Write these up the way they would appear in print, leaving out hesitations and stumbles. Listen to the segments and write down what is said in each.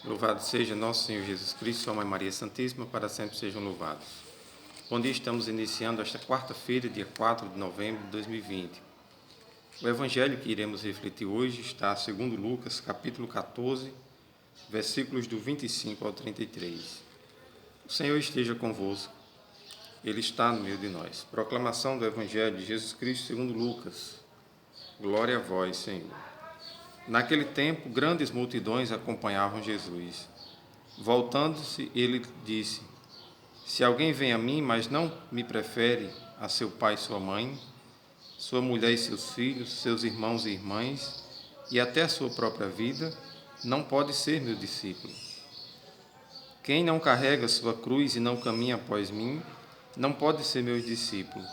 Louvado seja nosso Senhor Jesus Cristo, Sua Mãe Maria Santíssima, para sempre sejam louvados. Bom dia, estamos iniciando esta quarta-feira, dia 4 de novembro de 2020. O evangelho que iremos refletir hoje está segundo Lucas, capítulo 14, versículos do 25 ao 33. O Senhor esteja convosco, Ele está no meio de nós. Proclamação do evangelho de Jesus Cristo segundo Lucas. Glória a vós, Senhor. Naquele tempo, grandes multidões acompanhavam Jesus. Voltando-se, ele disse: Se alguém vem a mim, mas não me prefere a seu pai e sua mãe, sua mulher e seus filhos, seus irmãos e irmãs, e até a sua própria vida, não pode ser meu discípulo. Quem não carrega sua cruz e não caminha após mim, não pode ser meu discípulo.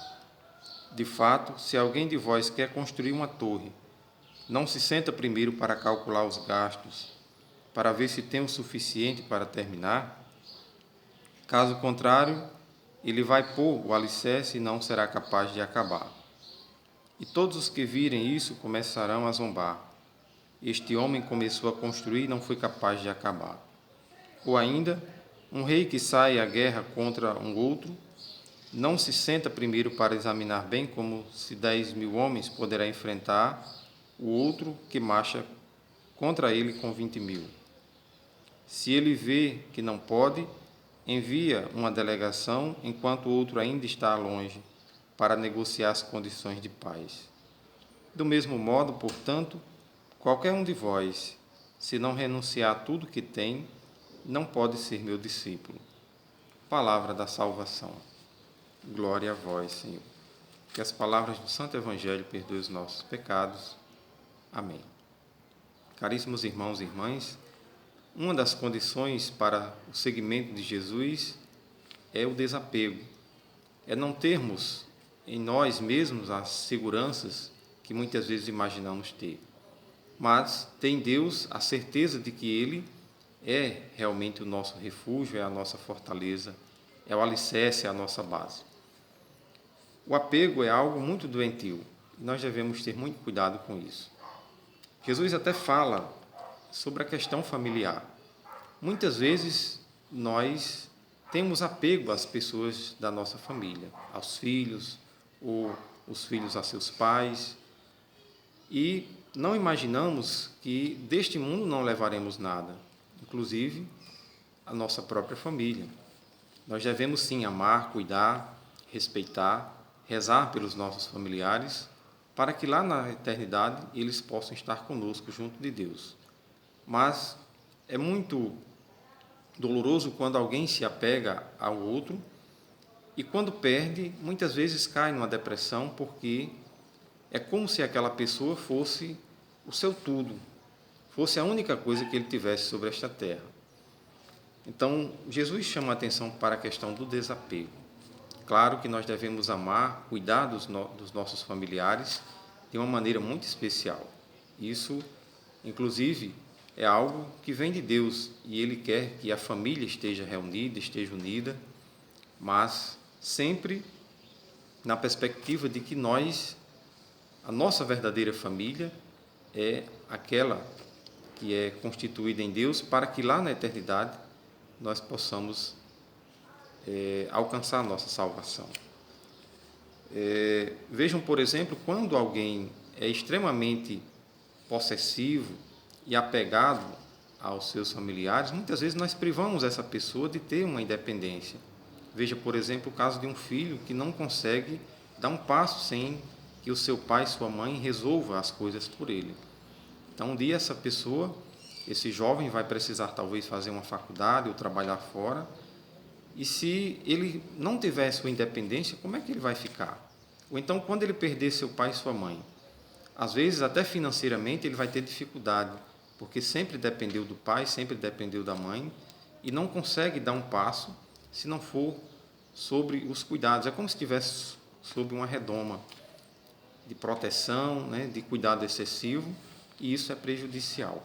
De fato, se alguém de vós quer construir uma torre, não se senta primeiro para calcular os gastos, para ver se tem o suficiente para terminar? Caso contrário, ele vai pôr o alicerce e não será capaz de acabar. E todos os que virem isso começarão a zombar. Este homem começou a construir e não foi capaz de acabar. Ou ainda, um rei que sai à guerra contra um outro, não se senta primeiro para examinar bem como se 10.000 homens poderá enfrentar o outro que marcha contra ele com 20.000. Se ele vê que não pode, envia uma delegação enquanto o outro ainda está longe, para negociar as condições de paz. Do mesmo modo, portanto, qualquer um de vós, se não renunciar a tudo que tem, não pode ser meu discípulo. Palavra da salvação. Glória a vós, Senhor. Que as palavras do Santo Evangelho perdoem os nossos pecados. Amém. Caríssimos irmãos e irmãs, uma das condições para o seguimento de Jesus é o desapego. É não termos em nós mesmos as seguranças que muitas vezes imaginamos ter, mas ter em Deus a certeza de que Ele é realmente o nosso refúgio, é a nossa fortaleza, é o alicerce, é a nossa base. O apego é algo muito doentio e nós devemos ter muito cuidado com isso. Jesus até fala sobre a questão familiar. Muitas vezes nós temos apego às pessoas da nossa família, aos filhos, ou os filhos a seus pais, e não imaginamos que deste mundo não levaremos nada, inclusive a nossa própria família. Nós devemos sim amar, cuidar, respeitar, rezar pelos nossos familiares, para que lá na eternidade eles possam estar conosco junto de Deus. Mas é muito doloroso quando alguém se apega ao outro e quando perde, muitas vezes cai numa depressão, porque é como se aquela pessoa fosse o seu tudo, fosse a única coisa que ele tivesse sobre esta terra. Então, Jesus chama a atenção para a questão do desapego. Claro que nós devemos amar, cuidar dos nossos familiares de uma maneira muito especial. Isso, inclusive, é algo que vem de Deus e Ele quer que a família esteja reunida, esteja unida, mas sempre na perspectiva de que a nossa verdadeira família é aquela que é constituída em Deus, para que lá na eternidade nós possamos alcançar a nossa salvação. Vejam, por exemplo, quando alguém é extremamente possessivo e apegado aos seus familiares, muitas vezes nós privamos essa pessoa de ter uma independência. Veja, por exemplo, o caso de um filho que não consegue dar um passo sem que o seu pai e sua mãe resolvam as coisas por ele. Então, um dia essa pessoa, esse jovem vai precisar talvez fazer uma faculdade ou trabalhar fora, e se ele não tiver sua independência, como é que ele vai ficar? Ou então, quando ele perder seu pai e sua mãe, às vezes até financeiramente ele vai ter dificuldade, porque sempre dependeu do pai, sempre dependeu da mãe, e não consegue dar um passo se não for sobre os cuidados. É como se estivesse sob uma redoma de proteção, né, de cuidado excessivo, e isso é prejudicial.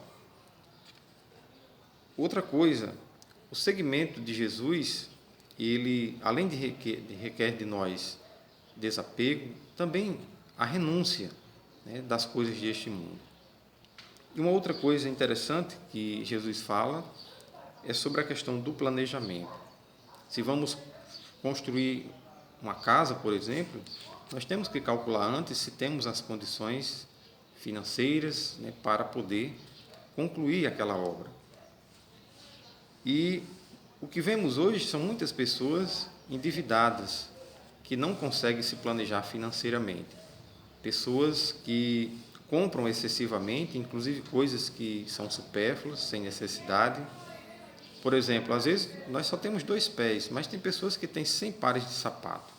Outra coisa, o seguimento de Jesus, ele, além de requer de nós desapego, também a renúncia, né, das coisas deste mundo. E uma outra coisa interessante que Jesus fala é sobre a questão do planejamento. Se vamos construir uma casa, por exemplo, nós temos que calcular antes se temos as condições financeiras, né, para poder concluir aquela obra. E o que vemos hoje são muitas pessoas endividadas, que não conseguem se planejar financeiramente. Pessoas que compram excessivamente, inclusive coisas que são supérfluas, sem necessidade. Por exemplo, às vezes nós só temos 2 pés, mas tem pessoas que têm 100 pares de sapato.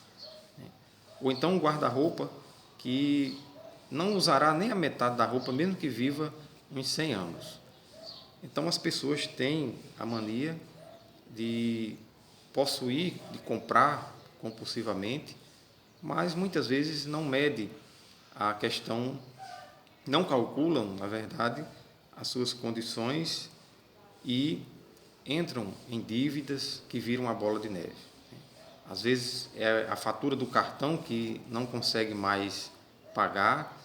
Ou então um guarda-roupa que não usará nem a metade da roupa, mesmo que viva uns 100 anos. Então as pessoas têm a mania de possuir, de comprar compulsivamente, mas muitas vezes não medem a questão, não calculam, na verdade, as suas condições e entram em dívidas que viram uma bola de neve. Às vezes é a fatura do cartão que não consegue mais pagar,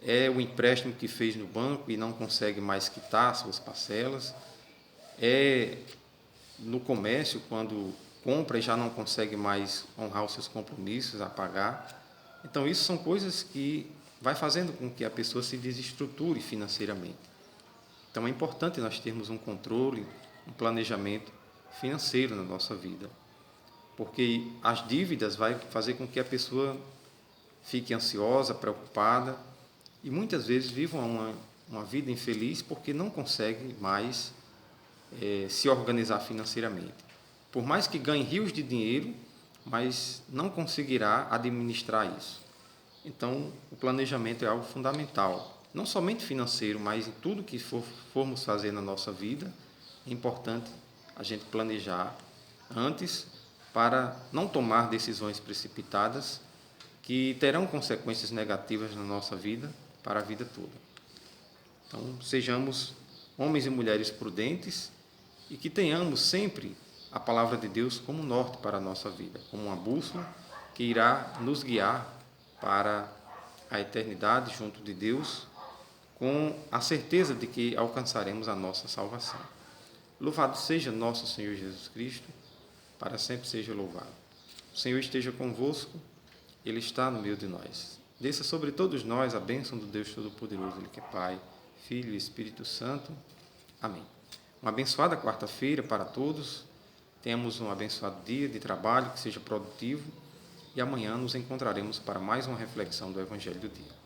é o empréstimo que fez no banco e não consegue mais quitar suas parcelas, é no comércio quando compra e já não consegue mais honrar os seus compromissos a pagar. Então, isso são coisas que vai fazendo com que a pessoa se desestruture financeiramente. Então, é importante nós termos um controle, um planejamento financeiro na nossa vida, porque as dívidas vai fazer com que a pessoa fique ansiosa, preocupada e muitas vezes viva uma vida infeliz porque não consegue mais se organizar financeiramente. Por mais que ganhe rios de dinheiro, mas não conseguirá administrar isso. Então, o planejamento é algo fundamental, não somente financeiro, mas em tudo que formos fazer na nossa vida, é importante a gente planejar antes para não tomar decisões precipitadas que terão consequências negativas na nossa vida para a vida toda. Então, sejamos homens e mulheres prudentes e que tenhamos sempre a palavra de Deus como norte para a nossa vida, como uma bússola que irá nos guiar para a eternidade junto de Deus, com a certeza de que alcançaremos a nossa salvação. Louvado seja nosso Senhor Jesus Cristo, para sempre seja louvado. O Senhor esteja convosco, Ele está no meio de nós. Desça sobre todos nós a bênção do Deus Todo-Poderoso, Ele que é Pai, Filho e Espírito Santo. Amém. Uma abençoada quarta-feira para todos. Tenhamos um abençoado dia de trabalho, que seja produtivo. E amanhã nos encontraremos para mais uma reflexão do Evangelho do dia.